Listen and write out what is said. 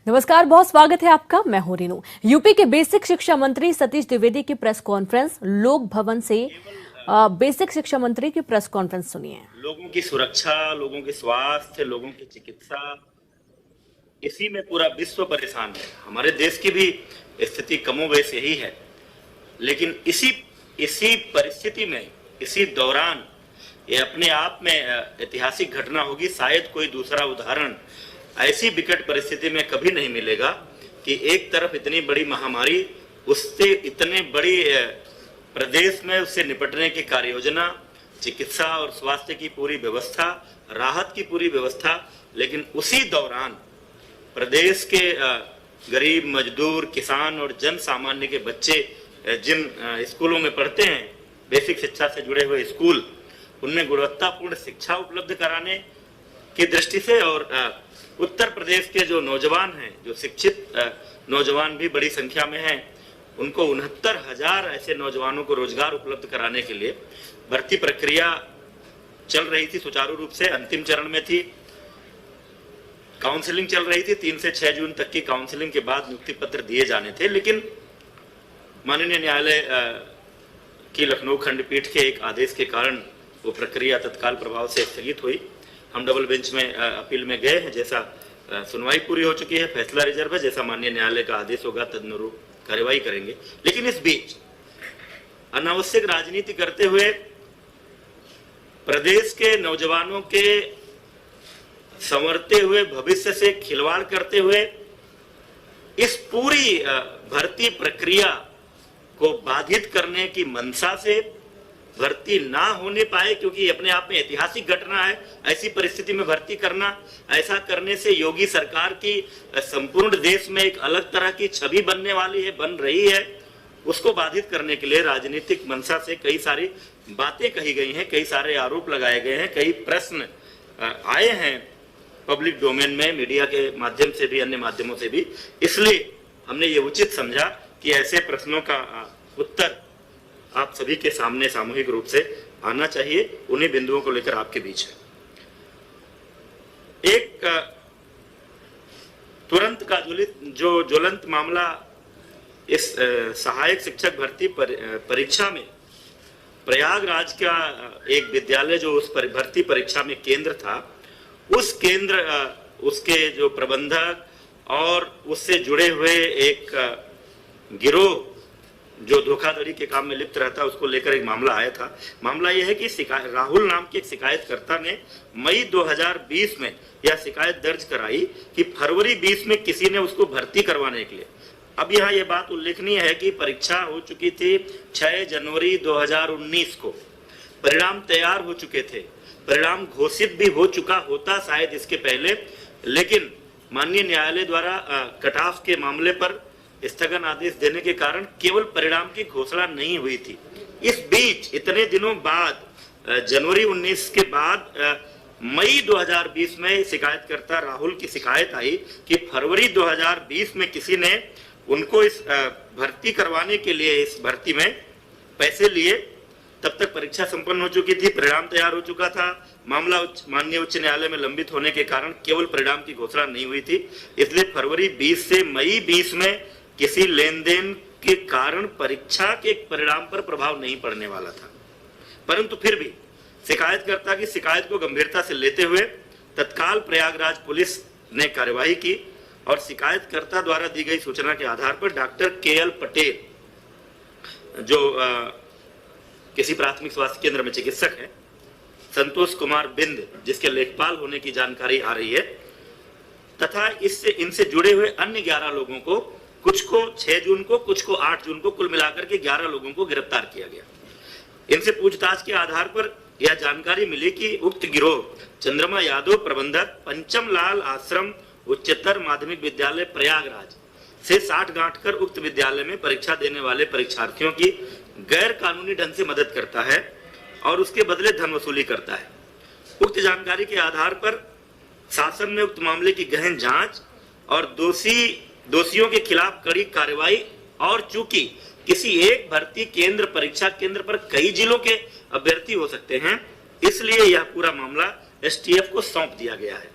नमस्कार, बहुत स्वागत है आपका। मैं हूं रीनू। यूपी के बेसिक शिक्षा मंत्री सतीश द्विवेदी की प्रेस कॉन्फ्रेंस। लोक भवन से बेसिक शिक्षा मंत्री की प्रेस कॉन्फ्रेंस सुनिए। लोगों की सुरक्षा, लोगों के स्वास्थ्य, लोगों की चिकित्सा, इसी में पूरा विश्व परेशान है। हमारे देश की भी स्थिति कमोबेश यही है। लेकिन इसी परिस्थिति में, इसी दौरान ये अपने आप में ऐतिहासिक घटना होगी। शायद कोई दूसरा उदाहरण ऐसी विकट परिस्थिति में कभी नहीं मिलेगा कि एक तरफ इतनी बड़ी महामारी, उससे इतने बड़ी प्रदेश में उससे निपटने की कार्य योजना, चिकित्सा और स्वास्थ्य की पूरी व्यवस्था, राहत की पूरी व्यवस्था, लेकिन उसी दौरान प्रदेश के गरीब, मजदूर, किसान और जन सामान्य के बच्चे जिन स्कूलों में पढ़ते हैं, बेसिक शिक्षा से जुड़े हुए स्कूल, उनमें गुणवत्तापूर्ण शिक्षा उपलब्ध कराने की दृष्टि से और उत्तर प्रदेश के जो नौजवान हैं, जो शिक्षित नौजवान भी बड़ी संख्या में हैं, उनको 69,000 ऐसे नौजवानों को रोजगार उपलब्ध कराने के लिए भर्ती प्रक्रिया चल रही थी, सुचारू रूप से अंतिम चरण में थी। काउंसलिंग चल रही थी। 3 से 6 जून तक की काउंसलिंग के बाद नियुक्ति पत्र दिए जाने थे, लेकिन माननीय न्यायालय की लखनऊ खंडपीठ के एक आदेश के कारण वो प्रक्रिया तत्काल प्रभाव से स्थगित हुई। हम डबल बेंच में अपील में गए हैं। जैसा सुनवाई पूरी हो चुकी है, फैसला रिजर्व है, जैसा माननीय न्यायालय का आदेश होगा तदनुरूप कार्रवाई करेंगे। लेकिन इस बीच अनावश्यक राजनीति करते हुए, प्रदेश के नौजवानों के संवरते हुए भविष्य से खिलवाड़ करते हुए, इस पूरी भर्ती प्रक्रिया को बाधित करने की मंशा से भर्ती ना होने पाए, क्योंकि अपने आप में ऐतिहासिक घटना है। ऐसी परिस्थिति में भर्ती करना, ऐसा करने से योगी सरकार की संपूर्ण देश में एक अलग तरह की छवि बनने वाली है, बन रही है। उसको बाधित करने के लिए राजनीतिक मंशा से कई सारी बातें कही गई हैं, कई सारे आरोप लगाए गए हैं, कई प्रश्न आए हैं पब्लिक डोमेन में, मीडिया के माध्यम से भी, अन्य माध्यमों से भी। इसलिए हमने ये उचित समझा कि ऐसे प्रश्नों का उत्तर आप सभी के सामने सामूहिक रूप से आना चाहिए। उन्हीं बिंदुओं को लेकर आपके बीच है। एक तुरंत का जो ज्वलंत मामला इस सहायक शिक्षक भर्ती परीक्षा में, प्रयागराज का एक विद्यालय जो उस भर्ती परीक्षा में केंद्र था, उस केंद्र, उसके जो प्रबंधक और उससे जुड़े हुए एक गिरोह जो धोखाधड़ी के काम में लिप्त रहता है, उसको लेकर एक मामला आया था। मामला यह है कि राहुल नाम के एक शिकायतकर्ता ने मई 2020 में यह शिकायत दर्ज कराई कि फरवरी 20 में किसी ने उसको भर्ती करवाने के लिए। अब यहाँ यह बात उल्लेखनीय है कि परीक्षा हो चुकी थी 6 जनवरी 2019 को, परिणाम तैयार हो चुके थे, परिणाम घोषित भी हो चुका होता शायद इसके पहले, लेकिन माननीय न्यायालय द्वारा कट ऑफ के मामले पर स्थगन आदेश देने के कारण केवल परिणाम की घोषणा नहीं हुई थी। इस बीच इतने दिनों बाद, जनवरी 19 के बाद मई 2020 में शिकायतकर्ता राहुल की शिकायत आई कि फरवरी 2020 में किसी ने उनको इस भर्ती करवाने के लिए, इस भर्ती में पैसे लिए। तब तक परीक्षा संपन्न हो चुकी थी, परिणाम तैयार हो चुका था। मामला माननीय उच्च न्यायालय में लंबित होने के कारण केवल परिणाम की घोषणा नहीं हुई थी। इसलिए फरवरी 20 से मई 20 में किसी लेन देन के कारण परीक्षा के परिणाम पर प्रभाव नहीं पड़ने वाला था। परंतु फिर भी शिकायतकर्ता की शिकायत को गंभीरता से लेते हुए तत्काल प्रयागराज पुलिस ने कार्यवाही की और शिकायतकर्ता द्वारा दी गई सूचना के आधार पर डॉक्टर KL पटेल, जो किसी प्राथमिक स्वास्थ्य केंद्र में चिकित्सक है, संतोष कुमार बिंद, जिसके लेखपाल होने की जानकारी आ रही है, तथा इनसे जुड़े हुए अन्य 11 लोगों को, कुछ को 6 जून को, कुछ को 8 जून को, कुल मिलाकर के 11 लोगों को गिरफ्तार किया गया। इनसे पूछताछ के आधार पर यह जानकारी मिली कि उक्त गिरोह चंद्रमा यादव, प्रबंधक, पंचम लाल आश्रम उच्चतर माध्यमिक विद्यालय प्रयागराज से 60 गांठकर उक्त विद्यालय में परीक्षा देने वाले परीक्षार्थियों की गैर कानूनी ढंग से मदद करता है और उसके बदले धन वसूली करता है। उक्त जानकारी के आधार पर शासन ने उक्त मामले की गहन जांच और दोषियों के खिलाफ कड़ी कार्रवाई, और चूंकि किसी एक भर्ती केंद्र, परीक्षा केंद्र पर कई जिलों के अभ्यर्थी हो सकते हैं, इसलिए यह पूरा मामला STF को सौंप दिया गया है।